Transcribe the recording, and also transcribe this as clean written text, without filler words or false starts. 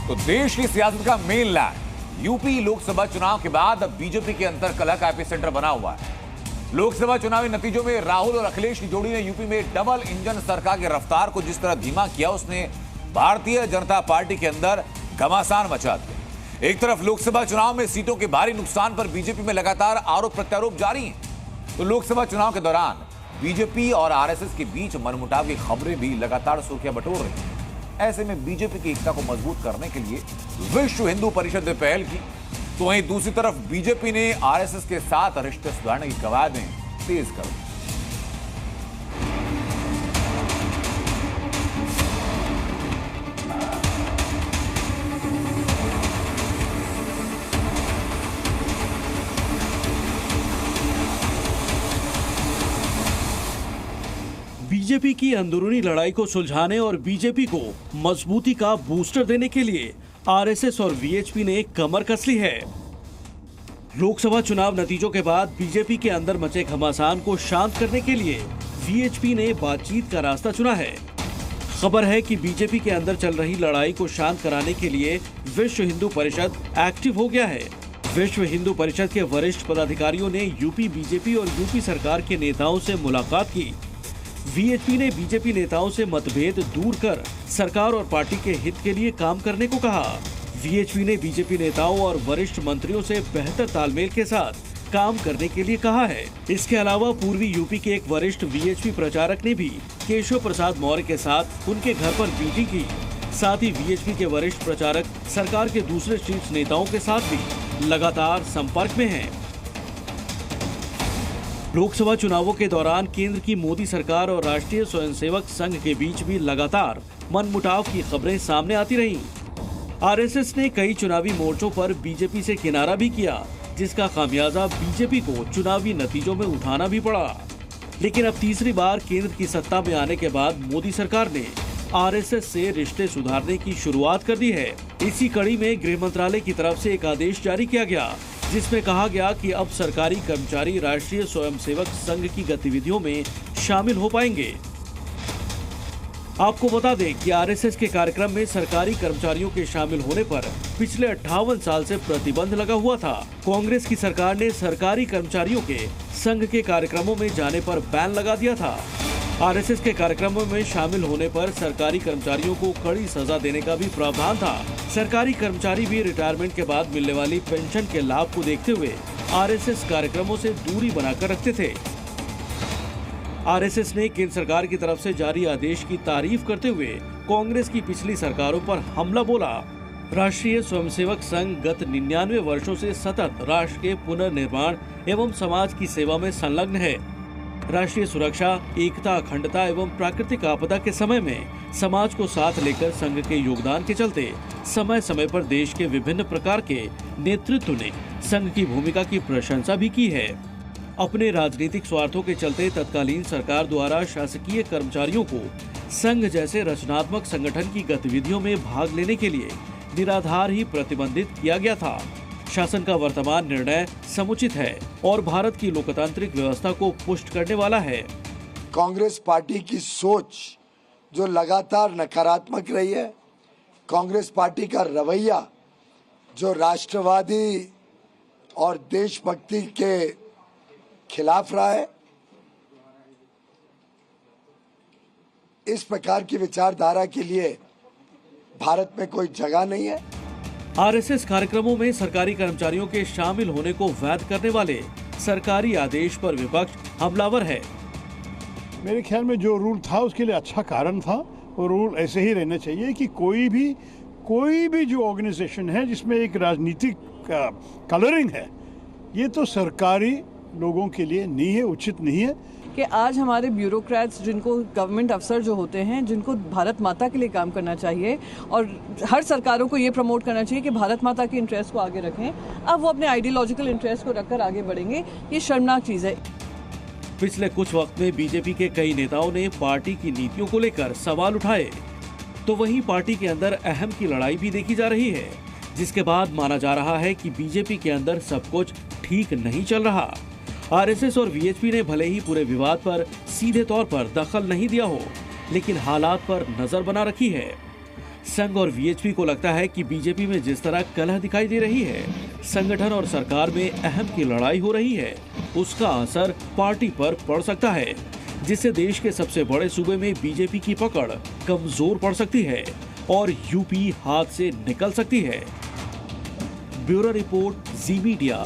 तो देश की सियासत का मेन लैंड यूपी लोकसभा चुनाव के बाद अब बीजेपी के अंतर कलह का एपिसेंटर बना हुआ है। लोकसभा चुनावी नतीजों में राहुल और अखिलेश की जोड़ी ने यूपी में डबल इंजन सरकार की रफ्तार को जिस तरह धीमा किया, उसने भारतीय जनता पार्टी के अंदर घमासान मचा दिया। एक तरफ लोकसभा चुनाव में सीटों के भारी नुकसान पर बीजेपी में लगातार आरोप प्रत्यारोप जारी हैं, तो लोकसभा चुनाव के दौरान बीजेपी और आरएसएस के बीच मनमुटाव की खबरें भी लगातार सुर्खियां बटोर रही हैं। ऐसे में बीजेपी की एकता को मजबूत करने के लिए विश्व हिंदू परिषद ने पहल की, तो वहीं दूसरी तरफ बीजेपी ने आरएसएस के साथ रिश्ते सुधारने की कवायदें तेज कर दी। बीजेपी की अंदरूनी लड़ाई को सुलझाने और बीजेपी को मजबूती का बूस्टर देने के लिए आरएसएस और वीएचपी ने कमर कस ली है। लोकसभा चुनाव नतीजों के बाद बीजेपी के अंदर मचे घमासान को शांत करने के लिए वीएचपी ने बातचीत का रास्ता चुना है। खबर है कि बीजेपी के अंदर चल रही लड़ाई को शांत कराने के लिए विश्व हिंदू परिषद एक्टिव हो गया है। विश्व हिंदू परिषद के वरिष्ठ पदाधिकारियों ने यूपी बीजेपी और यूपी सरकार के नेताओं से मुलाकात की। वीएचपी ने बीजेपी नेताओं से मतभेद दूर कर सरकार और पार्टी के हित के लिए काम करने को कहा। वीएचपी ने बीजेपी नेताओं और वरिष्ठ मंत्रियों से बेहतर तालमेल के साथ काम करने के लिए कहा है। इसके अलावा पूर्वी यूपी के एक वरिष्ठ वीएचपी प्रचारक ने भी केशव प्रसाद मौर्य के साथ उनके घर पर मीटिंग की। साथ ही वीएचपी के वरिष्ठ प्रचारक सरकार के दूसरे शीर्ष नेताओं के साथ भी लगातार संपर्क में हैं। लोकसभा चुनावों के दौरान केंद्र की मोदी सरकार और राष्ट्रीय स्वयंसेवक संघ के बीच भी लगातार मनमुटाव की खबरें सामने आती रहीं। आरएसएस ने कई चुनावी मोर्चों पर बीजेपी से किनारा भी किया, जिसका खामियाजा बीजेपी को चुनावी नतीजों में उठाना भी पड़ा। लेकिन अब तीसरी बार केंद्र की सत्ता में आने के बाद मोदी सरकार ने आरएसएस से रिश्ते सुधारने की शुरुआत कर दी है। इसी कड़ी में गृह मंत्रालय की तरफ से एक आदेश जारी किया गया, जिसमें कहा गया कि अब सरकारी कर्मचारी राष्ट्रीय स्वयंसेवक संघ की गतिविधियों में शामिल हो पाएंगे। आपको बता दें कि आरएसएस के कार्यक्रम में सरकारी कर्मचारियों के शामिल होने पर पिछले 58 साल से प्रतिबंध लगा हुआ था। कांग्रेस की सरकार ने सरकारी कर्मचारियों के संघ के कार्यक्रमों में जाने पर बैन लगा दिया था। आरएसएस के कार्यक्रमों में शामिल होने पर सरकारी कर्मचारियों को कड़ी सजा देने का भी प्रावधान था। सरकारी कर्मचारी भी रिटायरमेंट के बाद मिलने वाली पेंशन के लाभ को देखते हुए आरएसएस कार्यक्रमों से दूरी बनाकर रखते थे। आरएसएस ने केंद्र सरकार की तरफ से जारी आदेश की तारीफ करते हुए कांग्रेस की पिछली सरकारों पर हमला बोला। राष्ट्रीय स्वयंसेवक संघ गत 99 वर्षों से सतत राष्ट्र के पुनर्निर्माण एवं समाज की सेवा में संलग्न है। राष्ट्रीय सुरक्षा, एकता, अखंडता एवं प्राकृतिक आपदा के समय में समाज को साथ लेकर संघ के योगदान के चलते समय समय पर देश के विभिन्न प्रकार के नेतृत्व ने संघ की भूमिका की प्रशंसा भी की है। अपने राजनीतिक स्वार्थों के चलते तत्कालीन सरकार द्वारा शासकीय कर्मचारियों को संघ जैसे रचनात्मक संगठन की गतिविधियों में भाग लेने के लिए निराधार ही प्रतिबंधित किया गया था। शासन का वर्तमान निर्णय समुचित है और भारत की लोकतांत्रिक व्यवस्था को पुष्ट करने वाला है। कांग्रेस पार्टी की सोच जो लगातार नकारात्मक रही है, कांग्रेस पार्टी का रवैया जो राष्ट्रवादी और देशभक्ति के खिलाफ रहा है, इस प्रकार की विचारधारा के लिए भारत में कोई जगह नहीं है। आरएसएस कार्यक्रमों में सरकारी कर्मचारियों के शामिल होने को वैध करने वाले सरकारी आदेश पर विपक्ष हमलावर है। मेरे ख्याल में जो रूल था उसके लिए अच्छा कारण था, और रूल ऐसे ही रहना चाहिए कि कोई भी जो ऑर्गेनाइजेशन है जिसमें एक राजनीतिक कलरिंग है, ये तो सरकारी लोगों के लिए नहीं है, उचित नहीं है। कि आज हमारे ब्यूरोक्रेट्स, जिनको गवर्नमेंट अफसर जो होते हैं, जिनको भारत माता के लिए काम करना चाहिए और हर सरकारों को ये प्रमोट करना चाहिए कि भारत माता के इंटरेस्ट को आगे रखें, अब वो अपने आइडियोलॉजिकल इंटरेस्ट को रखकर आगे बढ़ेंगे। ये शर्मनाक चीज़ है। पिछले कुछ वक्त में बीजेपी के कई नेताओं ने पार्टी की नीतियों को लेकर सवाल उठाए, तो वहीं पार्टी के अंदर अहम की लड़ाई भी देखी जा रही है, जिसके बाद माना जा रहा है कि बीजेपी के अंदर सब कुछ ठीक नहीं चल रहा। आरएसएस और वीएचपी ने भले ही पूरे विवाद पर सीधे तौर पर दखल नहीं दिया हो, लेकिन हालात पर नजर बना रखी है। संघ और वीएचपी को लगता है कि बीजेपी में जिस तरह कलह दिखाई दे रही है, संगठन और सरकार में अहम की लड़ाई हो रही है, उसका असर पार्टी पर पड़ सकता है, जिससे देश के सबसे बड़े सूबे में बीजेपी की पकड़ कमजोर पड़ सकती है और यूपी हाथ से निकल सकती है। ब्यूरो रिपोर्ट, जी मीडिया।